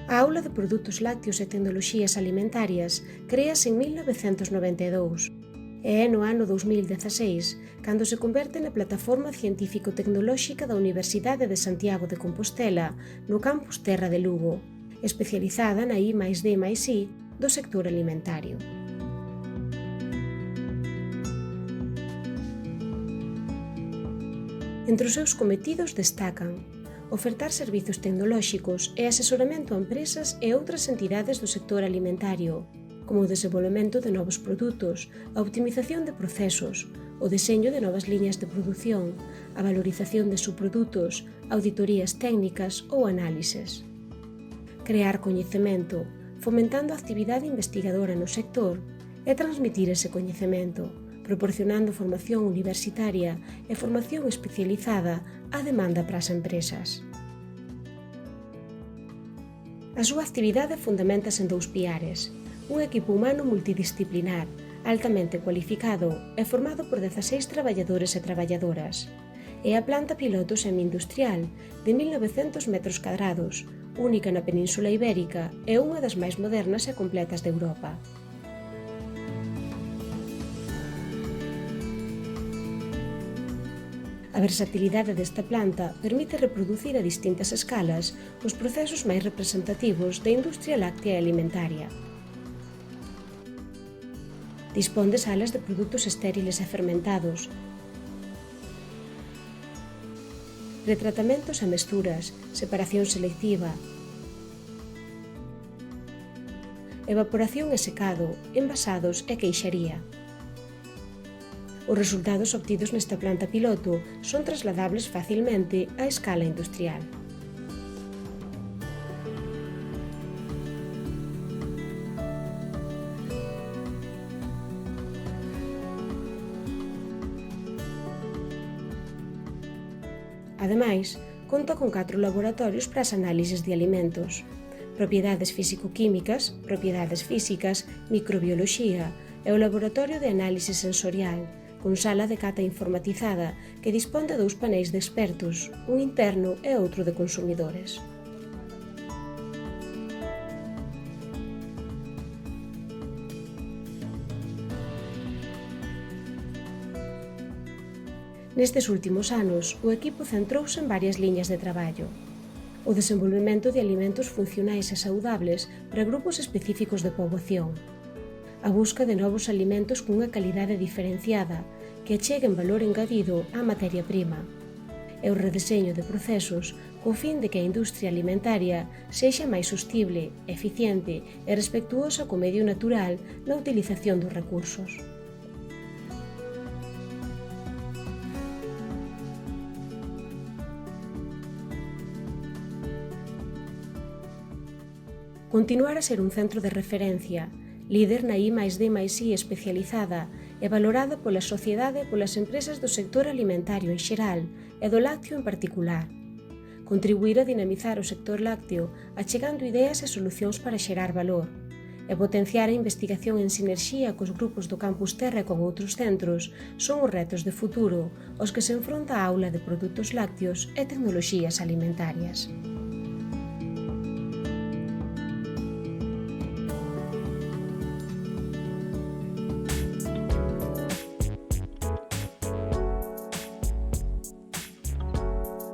A aula de produtos lácteos e tecnoloxías alimentarias créase en 1992 e é no ano 2016 cando se converte na plataforma científico-tecnolóxica da Universidade de Santiago de Compostela no campus Terra de Lugo, especializada na I+D+I do sector alimentario. Entre os seus cometidos destacan ofertar servizos tecnolóxicos e asesoramento a empresas e outras entidades do sector alimentario, como o desenvolvemento de novos produtos, a optimización de procesos, o deseño de novas liñas de produción, a valorización de subprodutos, auditorías técnicas ou análises. Crear coñecemento, fomentando a actividade investigadora no sector e transmitir ese coñecemento, proporcionando formación universitaria e formación especializada á demanda para as empresas. A súa actividade fundamentase en 2 piares: un equipo humano multidisciplinar, altamente cualificado e formado por 16 traballadores e traballadoras, e a planta piloto semi-industrial de 1900 metros cadrados, única na Península Ibérica e unha das máis modernas e completas de Europa. A versatilidade desta planta permite reproducir a distintas escalas os procesos máis representativos da industria láctea e alimentaria. Dispón de salas de produtos estériles e fermentados, retratamentos e mesturas, separación selectiva, evaporación e secado, envasados e queixaría. Os resultados obtidos nesta planta piloto son trasladables facilmente á escala industrial. Ademais, conta con 4 laboratorios para as análises de alimentos, propiedades físico-químicas, propiedades físicas, microbioloxía e o laboratorio de análise sensorial, con sala de cata informatizada que dispón de 2 paneis de expertos, un interno e outro de consumidores. Nestes últimos anos, o equipo centrouse en varias liñas de traballo: o desenvolvemento de alimentos funcionais e saudables para grupos específicos de poboación, a busca de novos alimentos cunha calidade diferenciada que acheguen valor engadido á materia prima, e o redeseño de procesos co fin de que a industria alimentaria sexa máis sostible, eficiente e respectuosa co medio natural na utilización dos recursos. Continuar a ser un centro de referencia, líder na I+D+I especializada e valorada pola sociedade e polas empresas do sector alimentario en xeral e do lácteo en particular. Contribuir a dinamizar o sector lácteo achegando ideas e solucións para xerar valor e potenciar a investigación en sinerxía cos grupos do Campus Terra e con outros centros son os retos de futuro aos que se enfronta a aula de produtos lácteos e tecnoloxías alimentarias.